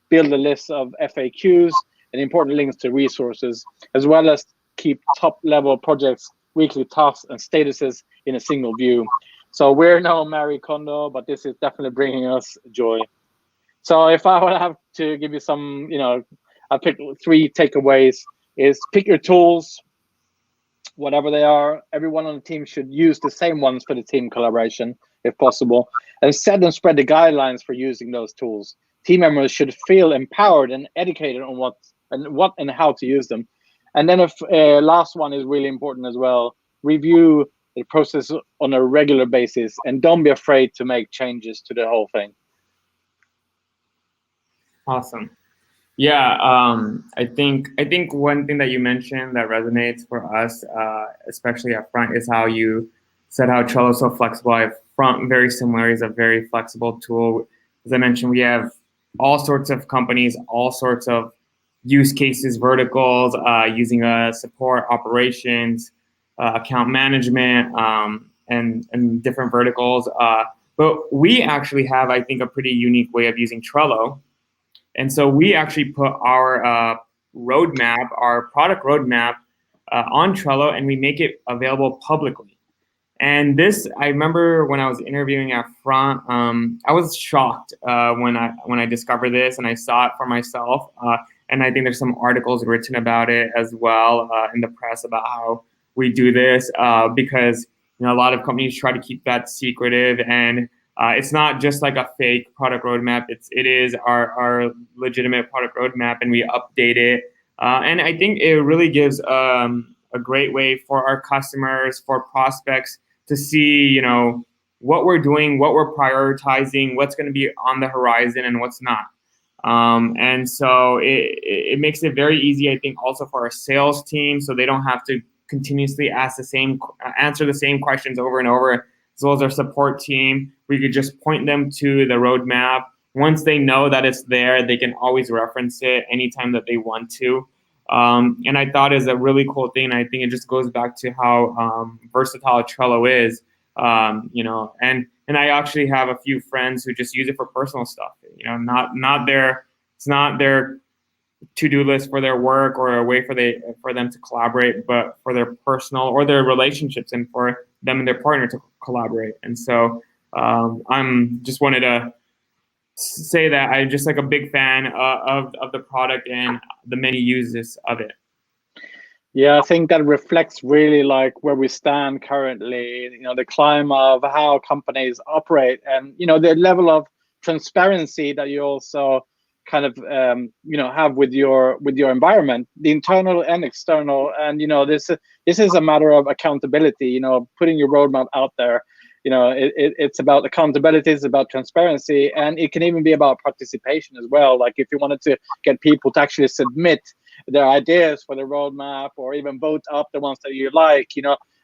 build a list of FAQs and important links to resources, as well as keep top-level projects, weekly tasks, and statuses in a single view. So we're no Marie Kondo, but this is definitely bringing us joy. So if I would have to give you some, I picked 3 takeaways, is pick your tools, whatever they are. Everyone on the team should use the same ones for the team collaboration, if possible, and set and spread the guidelines for using those tools. Team members should feel empowered and educated on what and how to use them. And then last one is really important as well. Review the process on a regular basis and don't be afraid to make changes to the whole thing. Awesome. Yeah, I think one thing that you mentioned that resonates for us, especially up front, is how you said how Trello is so flexible. I front very similar, is a very flexible tool. As I mentioned, we have all sorts of companies, all sorts of use cases, verticals, using support, operations, account management, and different verticals. But we actually have, I think, a pretty unique way of using Trello. And so we actually put our roadmap, our product roadmap on Trello, and we make it available publicly. And this, I remember when I was interviewing at Front, I was shocked when I discovered this and I saw it for myself. And I think there's some articles written about it as well in the press about how we do this because a lot of companies try to keep that secretive, and it's not just like a fake product roadmap. It is our legitimate product roadmap, and we update it. And I think it really gives a great way for our customers, for prospects to see, what we're doing, what we're prioritizing, what's going to be on the horizon, and what's not. And so it makes it very easy, I think, also for our sales team, so they don't have to continuously answer the same questions over and over, as well as our support team. We could just point them to the roadmap. Once they know that it's there, they can always reference it anytime that they want to. And I thought is a really cool thing. I think it just goes back to how versatile Trello is, and I actually have a few friends who just use it for personal stuff. It's not their to-do list for their work or a way for them to collaborate, but for their personal or their relationships and for them and their partner to collaborate. And so I'm just wanted to say that I'm just like a big fan of the product and the many uses of it. Yeah, I think that reflects really like where we stand currently, the climb of how companies operate, and the level of transparency that you also kind of have with your environment, the internal and external. And this is a matter of accountability, putting your roadmap out there. It's about accountability, it's about transparency, and it can even be about participation as well. Like if you wanted to get people to actually submit their ideas for the roadmap or even vote up the ones that you like,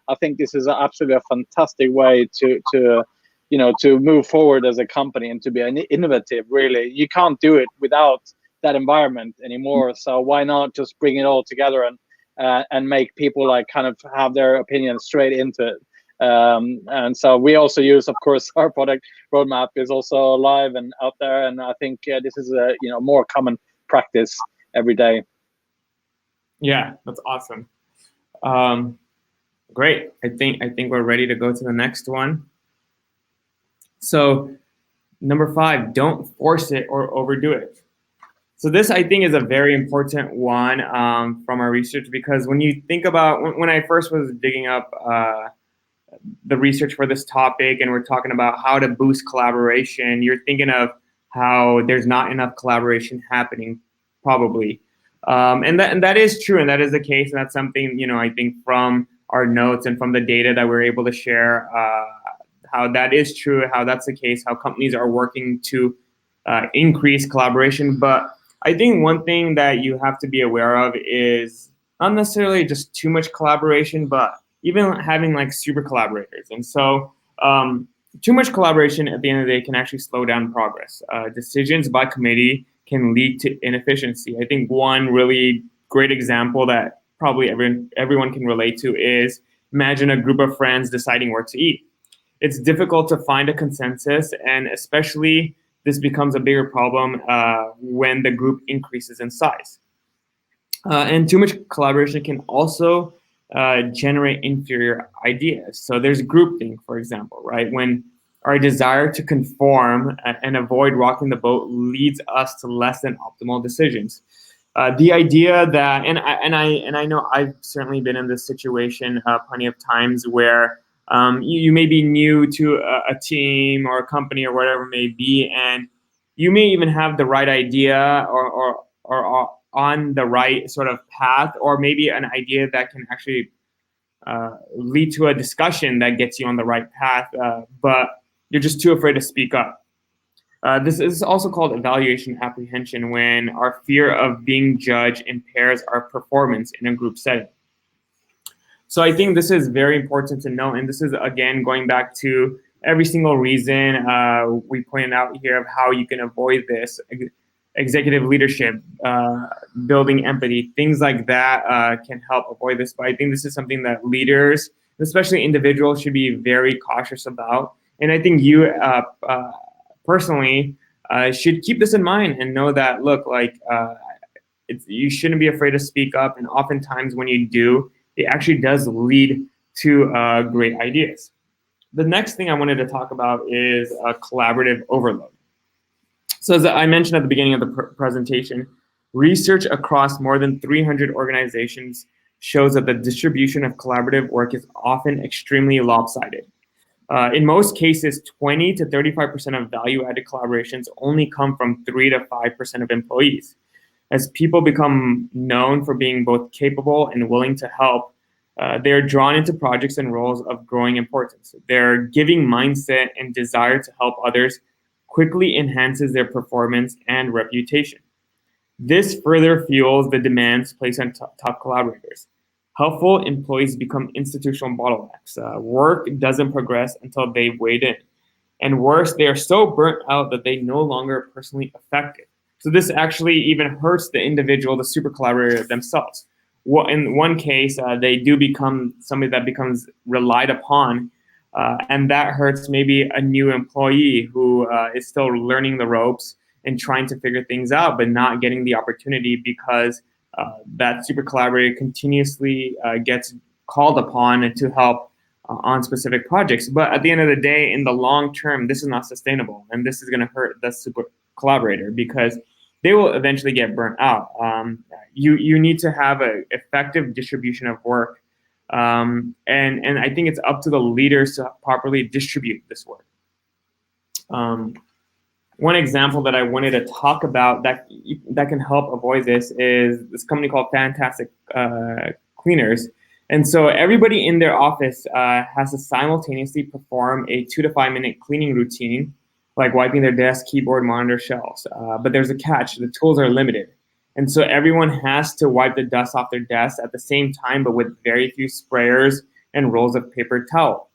I think this is absolutely a fantastic way to move forward as a company and to be innovative. Really, you can't do it without that environment anymore. So why not just bring it all together and make people like kind of have their opinions straight into it. And so we also use, of course, our product roadmap is also live and out there, and I think this is a more common practice every day. Yeah, that's awesome. Great. I think we're ready to go to the next one. So number 5, don't force it or overdo it. So this, I think, is a very important one from our research, because when you think about when I first was digging up the research for this topic and we're talking about how to boost collaboration, you're thinking of how there's not enough collaboration happening, probably. And that is true, and that is the case, and that's something, I think from our notes and from the data that we're able to share, how that is true, how that's the case, how companies are working to increase collaboration. But I think one thing that you have to be aware of is not necessarily just too much collaboration, but even having like super collaborators. And so too much collaboration at the end of the day can actually slow down progress. Decisions by committee can lead to inefficiency. I think one really great example that probably everyone can relate to is, imagine a group of friends deciding where to eat. It's difficult to find a consensus, and especially this becomes a bigger problem when the group increases in size. And too much collaboration can also generate inferior ideas. So there's groupthink, for example, right? When our desire to conform and avoid rocking the boat leads us to less than optimal decisions. The idea that, and I know I've certainly been in this situation plenty of times where you may be new to a team or a company or whatever it may be, and you may even have the right idea or on the right sort of path, or maybe an idea that can actually lead to a discussion that gets you on the right path, but you're just too afraid to speak up. This is also called evaluation apprehension, when our fear of being judged impairs our performance in a group setting. So I think this is very important to know, and this is, again, going back to every single reason we pointed out here of how you can avoid this. Executive leadership, building empathy, things like that can help avoid this. But I think this is something that leaders, especially individuals, should be very cautious about. And I think you personally should keep this in mind and know that, look, like you shouldn't be afraid to speak up. And oftentimes when you do, it actually does lead to great ideas. The next thing I wanted to talk about is collaborative overload. So as I mentioned at the beginning of the presentation, research across more than 300 organizations shows that the distribution of collaborative work is often extremely lopsided. In most cases, 20 to 35% of value-added collaborations only come from 3 to 5% of employees. As people become known for being both capable and willing to help, they're drawn into projects and roles of growing importance. Their giving mindset and desire to help others quickly enhances their performance and reputation. This further fuels the demands placed on top collaborators. Helpful employees become institutional bottlenecks. Work doesn't progress until they've weighed in. And worse, they are so burnt out that they no longer personally effective. So this actually even hurts the individual, the super collaborator themselves. In one case, they do become somebody that becomes relied upon, and that hurts maybe a new employee who is still learning the ropes and trying to figure things out, but not getting the opportunity because that super collaborator continuously gets called upon to help on specific projects. But at the end of the day, in the long term, this is not sustainable, and this is going to hurt the super collaborator because they will eventually get burnt out. You need to have an effective distribution of work, and I think it's up to the leaders to properly distribute this work. One example that I wanted to talk about that can help avoid this is this company called Fantastic Cleaners. And so everybody in their office has to simultaneously perform a 2 to 5 minute cleaning routine, like wiping their desk, keyboard, monitor, shelves. But there's a catch: the tools are limited. And so everyone has to wipe the dust off their desk at the same time, but with very few sprayers and rolls of paper towel.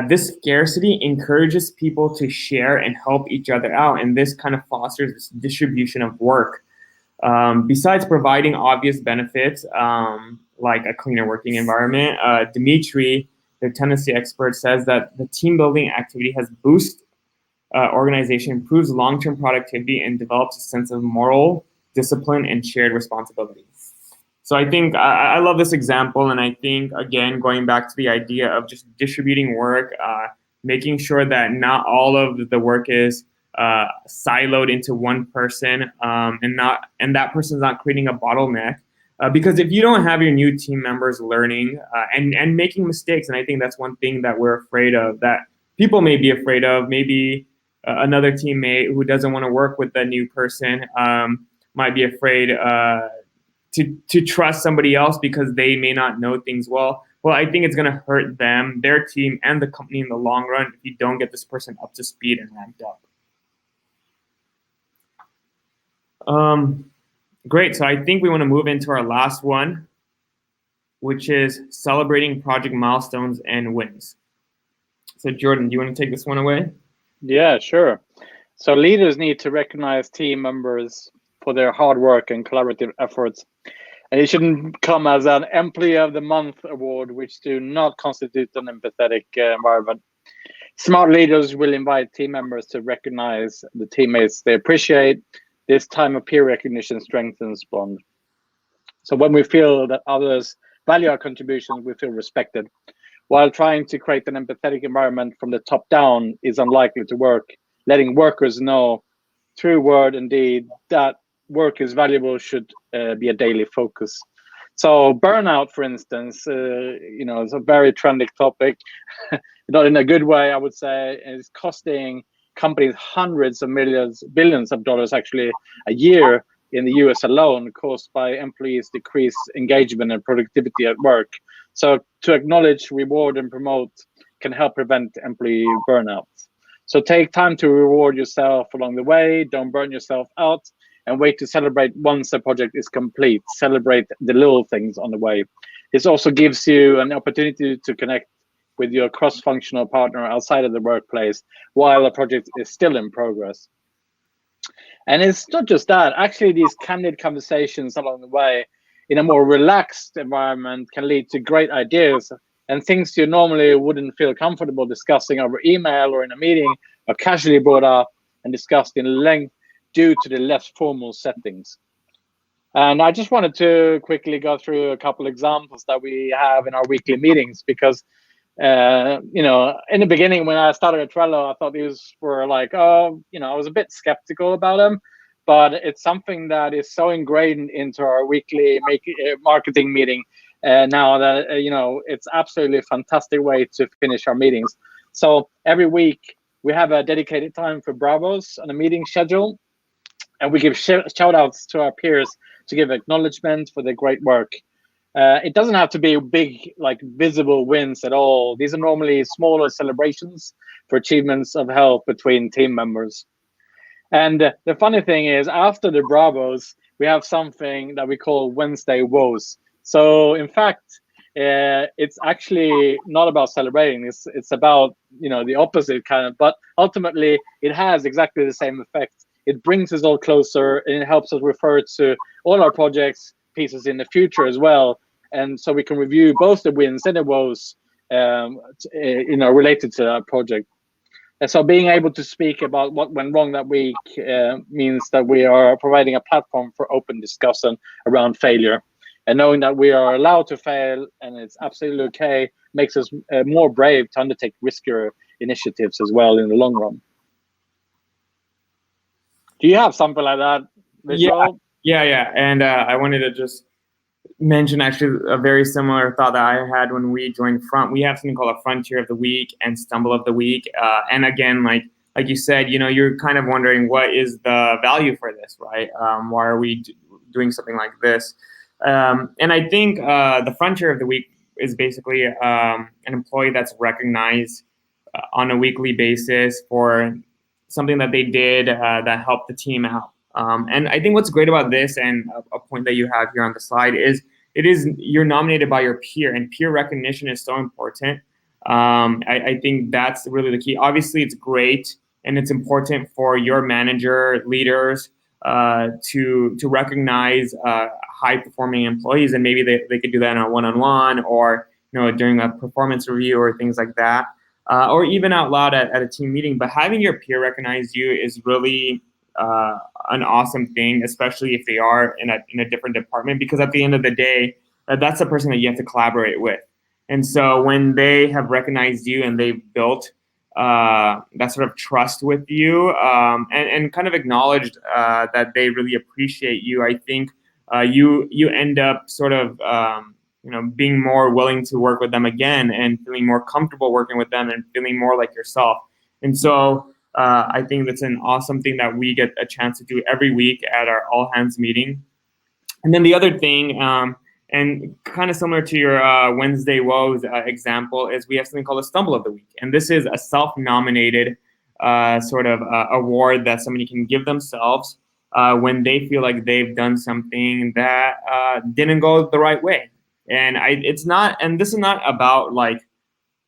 This scarcity encourages people to share and help each other out, and this kind of fosters this distribution of work. Besides providing obvious benefits, like a cleaner working environment, Dimitri, the tendency expert, says that the team building activity has boosted organization, improves long-term productivity, and develops a sense of moral discipline and shared responsibility. So I think I love this example, and I think, again, going back to the idea of just distributing work, making sure that not all of the work is siloed into one person, and that person's not creating a bottleneck. Because if you don't have your new team members learning and making mistakes, and I think that's one thing that we're afraid of, that people may be afraid of, maybe another teammate who doesn't want to work with the new person might be afraid to trust somebody else because they may not know things well. Well, I think it's going to hurt them, their team, and the company in the long run if you don't get this person up to speed and ramped up. Great. So I think we want to move into our last one, which is celebrating project milestones and wins. So Jordan, do you want to take this one away? Yeah, sure. So leaders need to recognize team members for their hard work and collaborative efforts. And it shouldn't come as an Employee of the Month award, which do not constitute an empathetic environment. Smart leaders will invite team members to recognize the teammates they appreciate. This time of peer recognition strengthens bond. So when we feel that others value our contributions, we feel respected. While trying to create an empathetic environment from the top down is unlikely to work, letting workers know through word and deed that work is valuable should be a daily focus. So burnout, for instance, is a very trendy topic, not in a good way, I would say. It's costing companies hundreds of millions, billions of dollars actually a year in the US alone, caused by employees' decreased engagement and productivity at work. So to acknowledge, reward, and promote can help prevent employee burnout. So take time to reward yourself along the way. Don't burn yourself out, and wait to celebrate once the project is complete. Celebrate the little things on the way. This also gives you an opportunity to connect with your cross-functional partner outside of the workplace while the project is still in progress. And it's not just that. Actually, these candid conversations along the way in a more relaxed environment can lead to great ideas, and things you normally wouldn't feel comfortable discussing over email or in a meeting are casually brought up and discussed in length due to the less formal settings. And I just wanted to quickly go through a couple examples that we have in our weekly meetings, because in the beginning when I started at Trello, I thought these were like, I was a bit skeptical about them, but it's something that is so ingrained into our weekly marketing meeting now that, it's absolutely a fantastic way to finish our meetings. So every week we have a dedicated time for Bravos on a meeting schedule, and we give shout outs to our peers to give acknowledgement for their great work. It doesn't have to be big, like visible wins at all. These are normally smaller celebrations for achievements of health between team members. And the funny thing is, after the Bravos, we have something that we call Wednesday Woes. So in fact, it's actually not about celebrating. It's about the opposite kind of. But ultimately, it has exactly the same effect. It brings us all closer, and it helps us refer to all our projects pieces in the future as well. And so we can review both the wins and the woes, related to that project. And so being able to speak about what went wrong that week means that we are providing a platform for open discussion around failure. And knowing that we are allowed to fail and it's absolutely okay makes us more brave to undertake riskier initiatives as well in the long run. Do you have something like that, Vishal? Yeah. And I wanted to just mention actually a very similar thought that I had when we joined Front. We have something called a Frontier of the Week and Stumble of the Week. And again, like you said, you're kind of wondering what is the value for this, right? Why are we doing something like this? And I think the Frontier of the Week is basically an employee that's recognized on a weekly basis for something that they did that helped the team out. And I think what's great about this, and a point that you have here on the slide, is you're nominated by your peer, and peer recognition is so important. I think that's really the key. Obviously, it's great and it's important for your manager, leaders, to recognize high performing employees, and maybe they could do that on a one-on-one, or during a performance review or things like that, or even out loud at a team meeting. But having your peer recognize you is really an awesome thing, especially if they are in a different department, because at the end of the day, that's the person that you have to collaborate with. And so when they have recognized you and they've built that sort of trust with you, and kind of acknowledged that they really appreciate you, I think you end up sort of being more willing to work with them again, and feeling more comfortable working with them, and feeling more like yourself. And so I think that's an awesome thing that we get a chance to do every week at our all hands meeting. And then the other thing, and kind of similar to your Wednesday woes example, is we have something called a stumble of the week. And this is a self-nominated sort of award that somebody can give themselves when they feel like they've done something that didn't go the right way. And this is not about like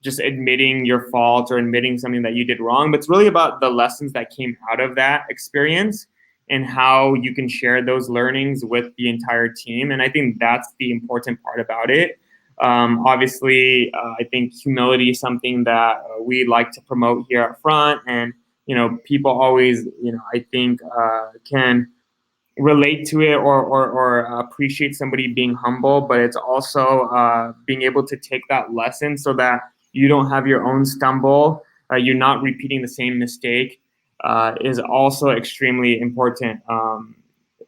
just admitting your fault or admitting something that you did wrong, but it's really about the lessons that came out of that experience and how you can share those learnings with the entire team. And I think that's the important part about it. Obviously, I think humility is something that we like to promote here at Front, and people always, I think, can relate to it, or appreciate somebody being humble, but it's also being able to take that lesson so that you don't have your own stumble, you're not repeating the same mistake, is also extremely important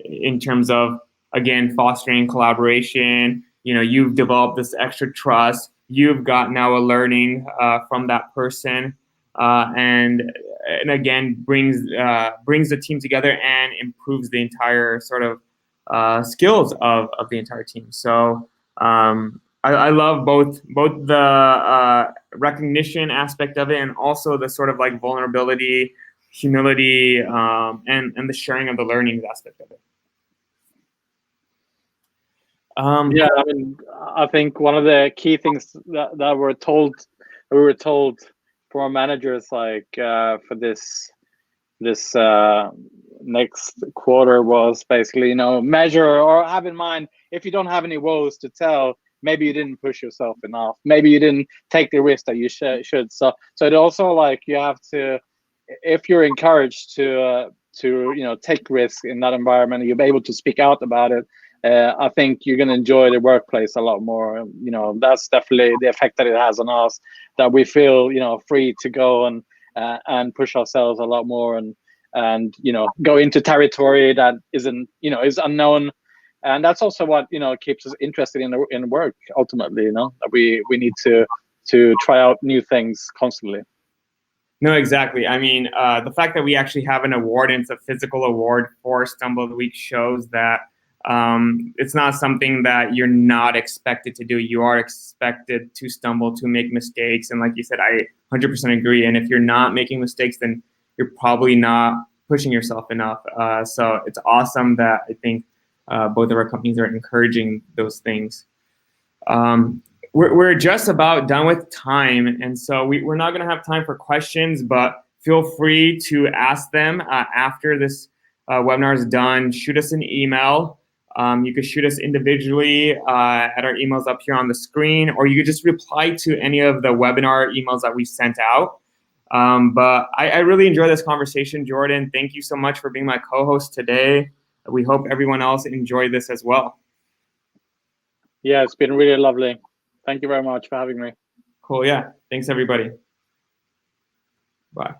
in terms of, again, fostering collaboration. You've developed this extra trust, you've got now a learning from that person, and again brings the team together and improves the entire sort of skills of the entire team. So I love both the recognition aspect of it, and also the sort of like vulnerability, humility, and the sharing of the learning aspect of it. Yeah, I mean, I think one of the key things that we were told from our managers, like for this next quarter, was basically, measure or have in mind, if you don't have any woes to tell, maybe you didn't push yourself enough, maybe you didn't take the risk that you should. So it also, like, you have to, if you're encouraged to take risks in that environment, you'll be able to speak out about it. I think you're going to enjoy the workplace a lot more. That's definitely the effect that it has on us, that we feel free to go and push ourselves a lot more, and go into territory that isn't is unknown. And that's also what keeps us interested in work ultimately. That we need to try out new things constantly. No, exactly. I mean, the fact that we actually have an award, and it's a physical award for Stumble of the Week, shows that it's not something that you're not expected to do. You are expected to stumble, to make mistakes. And like you said, I 100% agree. And if you're not making mistakes, then you're probably not pushing yourself enough. So it's awesome that I think both of our companies are encouraging those things. We're just about done with time, and so we're not going to have time for questions, but feel free to ask them after this webinar is done. Shoot us an email. You could shoot us individually at our emails up here on the screen, or you could just reply to any of the webinar emails that we sent out. But I really enjoyed this conversation, Jordan. Thank you so much for being my co-host today. We hope everyone else enjoyed this as well. Yeah, it's been really lovely. Thank you very much for having me. Cool. Yeah. Thanks, everybody. Bye.